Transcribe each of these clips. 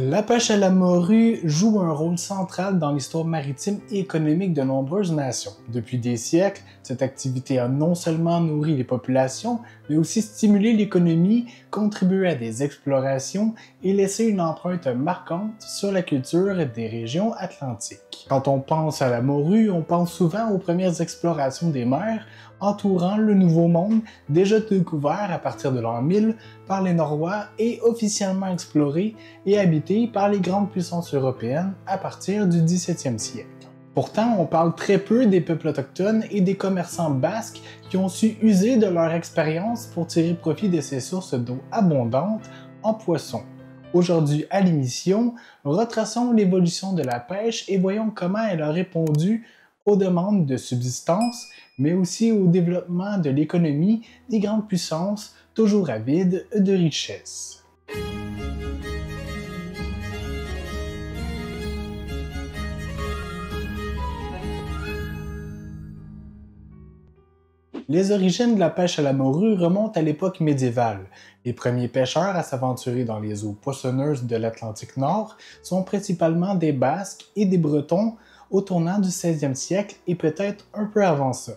La pêche à la morue joue un rôle central dans l'histoire maritime et économique de nombreuses nations. Depuis des siècles, cette activité a non seulement nourri les populations, mais aussi stimulé l'économie, contribué à des explorations et laissé une empreinte marquante sur la culture des régions atlantiques. Quand on pense à la morue, on pense souvent aux premières explorations des mers entourant le Nouveau Monde, déjà découvert à partir de l'an 1000 par les Norrois et officiellement exploré et habité par les grandes puissances européennes à partir du 17e siècle. Pourtant, on parle très peu des peuples autochtones et des commerçants basques qui ont su user de leur expérience pour tirer profit de ces sources d'eau abondantes en poissons. Aujourd'hui à l'émission, retraçons l'évolution de la pêche et voyons comment elle a répondu aux demandes de subsistance, mais aussi au développement de l'économie des grandes puissances toujours avides de richesses. Les origines de la pêche à la morue remontent à l'époque médiévale. Les premiers pêcheurs à s'aventurer dans les eaux poissonneuses de l'Atlantique Nord sont principalement des Basques et des Bretons au tournant du 16e siècle et peut-être un peu avant ça.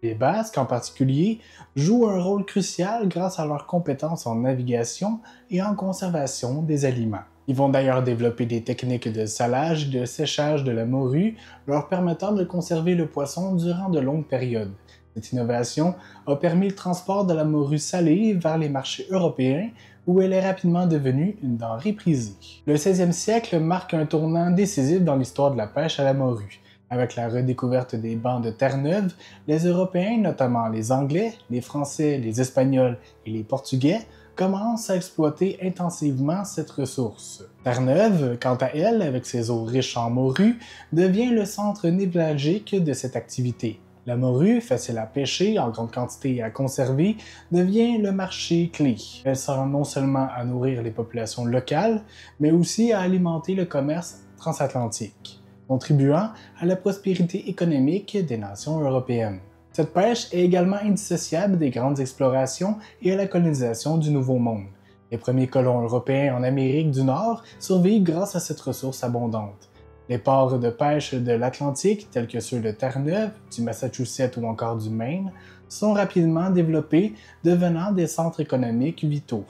Les Basques, en particulier, jouent un rôle crucial grâce à leurs compétences en navigation et en conservation des aliments. Ils vont d'ailleurs développer des techniques de salage et de séchage de la morue, leur permettant de conserver le poisson durant de longues périodes. Cette innovation a permis le transport de la morue salée vers les marchés européens, où elle est rapidement devenue une denrée prisée. Le 16e siècle marque un tournant décisif dans l'histoire de la pêche à la morue. Avec la redécouverte des bancs de Terre-Neuve, les Européens, notamment les Anglais, les Français, les Espagnols et les Portugais, commencent à exploiter intensivement cette ressource. Terre-Neuve, quant à elle, avec ses eaux riches en morue, devient le centre névralgique de cette activité. La morue, facile à pêcher, en grande quantité et à conserver, devient le marché clé. Elle sert non seulement à nourrir les populations locales, mais aussi à alimenter le commerce transatlantique, contribuant à la prospérité économique des nations européennes. Cette pêche est également indissociable des grandes explorations et à la colonisation du Nouveau Monde. Les premiers colons européens en Amérique du Nord survivent grâce à cette ressource abondante. Les ports de pêche de l'Atlantique, tels que ceux de Terre-Neuve, du Massachusetts ou encore du Maine, sont rapidement développés, devenant des centres économiques vitaux.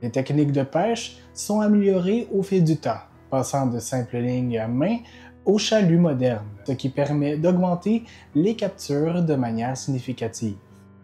Les techniques de pêche sont améliorées au fil du temps, passant de simples lignes à main au chalut moderne, ce qui permet d'augmenter les captures de manière significative.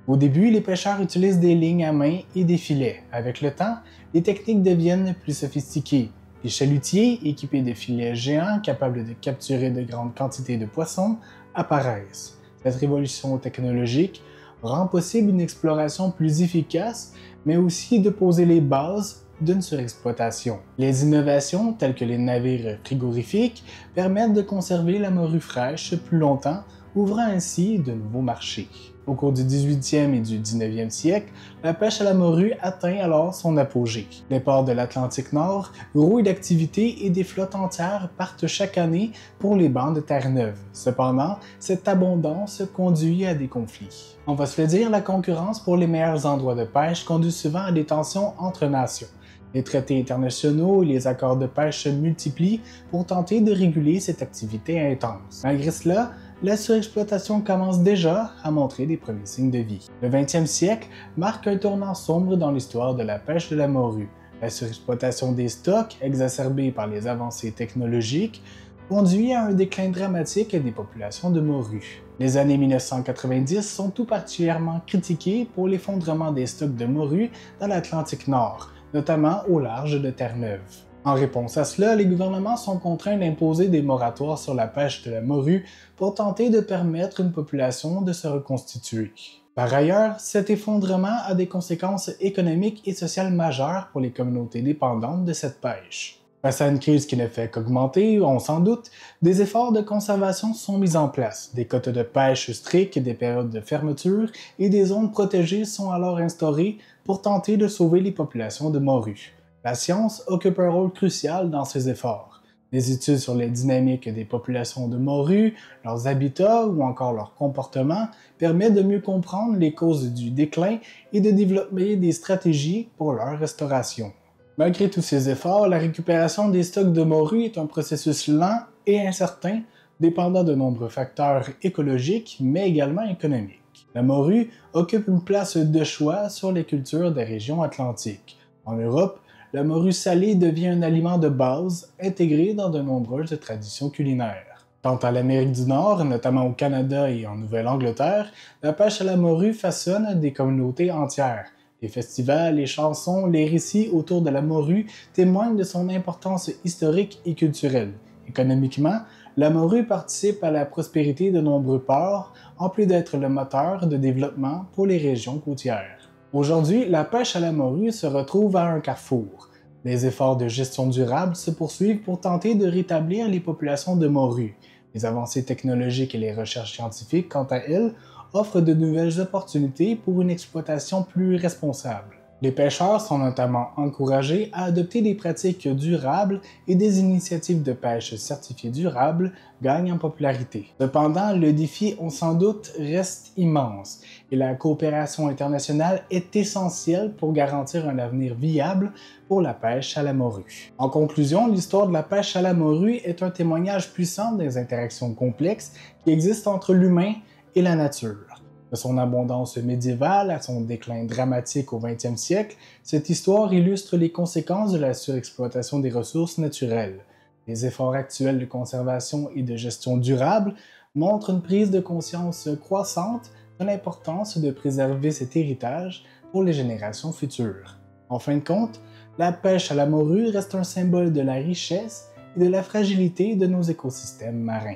Au début, les pêcheurs utilisent des lignes à main et des filets. Avec le temps, les techniques deviennent plus sophistiquées. Les chalutiers, équipés de filets géants capables de capturer de grandes quantités de poissons, apparaissent. Cette révolution technologique rend possible une exploration plus efficace, mais aussi de poser les bases d'une surexploitation. Les innovations, telles que les navires frigorifiques, permettent de conserver la morue fraîche plus longtemps, ouvrant ainsi de nouveaux marchés. Au cours du 18e et du 19e siècle, la pêche à la morue atteint alors son apogée. Les ports de l'Atlantique Nord grouillent d'activités et des flottes entières partent chaque année pour les bancs de Terre-Neuve. Cependant, cette abondance conduit à des conflits. On va se le dire, la concurrence pour les meilleurs endroits de pêche conduit souvent à des tensions entre nations. Les traités internationaux et les accords de pêche se multiplient pour tenter de réguler cette activité intense. Malgré cela, la surexploitation commence déjà à montrer des premiers signes de vie. Le 20e siècle marque un tournant sombre dans l'histoire de la pêche de la morue. La surexploitation des stocks, exacerbée par les avancées technologiques, conduit à un déclin dramatique des populations de morues. Les années 1990 sont tout particulièrement critiquées pour l'effondrement des stocks de morues dans l'Atlantique Nord, notamment au large de Terre-Neuve. En réponse à cela, les gouvernements sont contraints d'imposer des moratoires sur la pêche de la morue pour tenter de permettre à une population de se reconstituer. Par ailleurs, cet effondrement a des conséquences économiques et sociales majeures pour les communautés dépendantes de cette pêche. Face à une crise qui ne fait qu'augmenter, on s'en doute, des efforts de conservation sont mis en place. Des quotas de pêche stricts, des périodes de fermeture et des zones protégées sont alors instaurées pour tenter de sauver les populations de morues. La science occupe un rôle crucial dans ces efforts. Des études sur les dynamiques des populations de morues, leurs habitats ou encore leur comportement permettent de mieux comprendre les causes du déclin et de développer des stratégies pour leur restauration. Malgré tous ces efforts, la récupération des stocks de morue est un processus lent et incertain, dépendant de nombreux facteurs écologiques, mais également économiques. La morue occupe une place de choix sur les cultures des régions atlantiques. En Europe, la morue salée devient un aliment de base intégré dans de nombreuses traditions culinaires. Quant à l'Amérique du Nord, notamment au Canada et en Nouvelle-Angleterre, la pêche à la morue façonne des communautés entières. Les festivals, les chansons, les récits autour de la morue témoignent de son importance historique et culturelle. Économiquement, la morue participe à la prospérité de nombreux ports, en plus d'être le moteur de développement pour les régions côtières. Aujourd'hui, la pêche à la morue se retrouve à un carrefour. Les efforts de gestion durable se poursuivent pour tenter de rétablir les populations de morues. Les avancées technologiques et les recherches scientifiques, quant à elles, offrent de nouvelles opportunités pour une exploitation plus responsable. Les pêcheurs sont notamment encouragés à adopter des pratiques durables et des initiatives de pêche certifiées durables gagnent en popularité. Cependant, le défi, on s'en doute, reste immense et la coopération internationale est essentielle pour garantir un avenir viable pour la pêche à la morue. En conclusion, l'histoire de la pêche à la morue est un témoignage puissant des interactions complexes qui existent entre l'humain et la nature. De son abondance médiévale à son déclin dramatique au 20e siècle, cette histoire illustre les conséquences de la surexploitation des ressources naturelles. Les efforts actuels de conservation et de gestion durable montrent une prise de conscience croissante de l'importance de préserver cet héritage pour les générations futures. En fin de compte, la pêche à la morue reste un symbole de la richesse et de la fragilité de nos écosystèmes marins.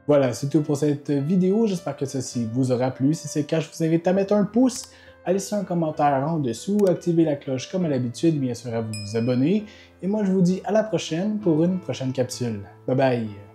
Voilà, c'est tout pour cette vidéo, j'espère que ceci vous aura plu. Si c'est le cas, je vous invite à mettre un pouce, à laisser un commentaire en dessous, activer la cloche comme à l'habitude, bien sûr à vous abonner. Et moi je vous dis à la prochaine pour une prochaine capsule. Bye bye!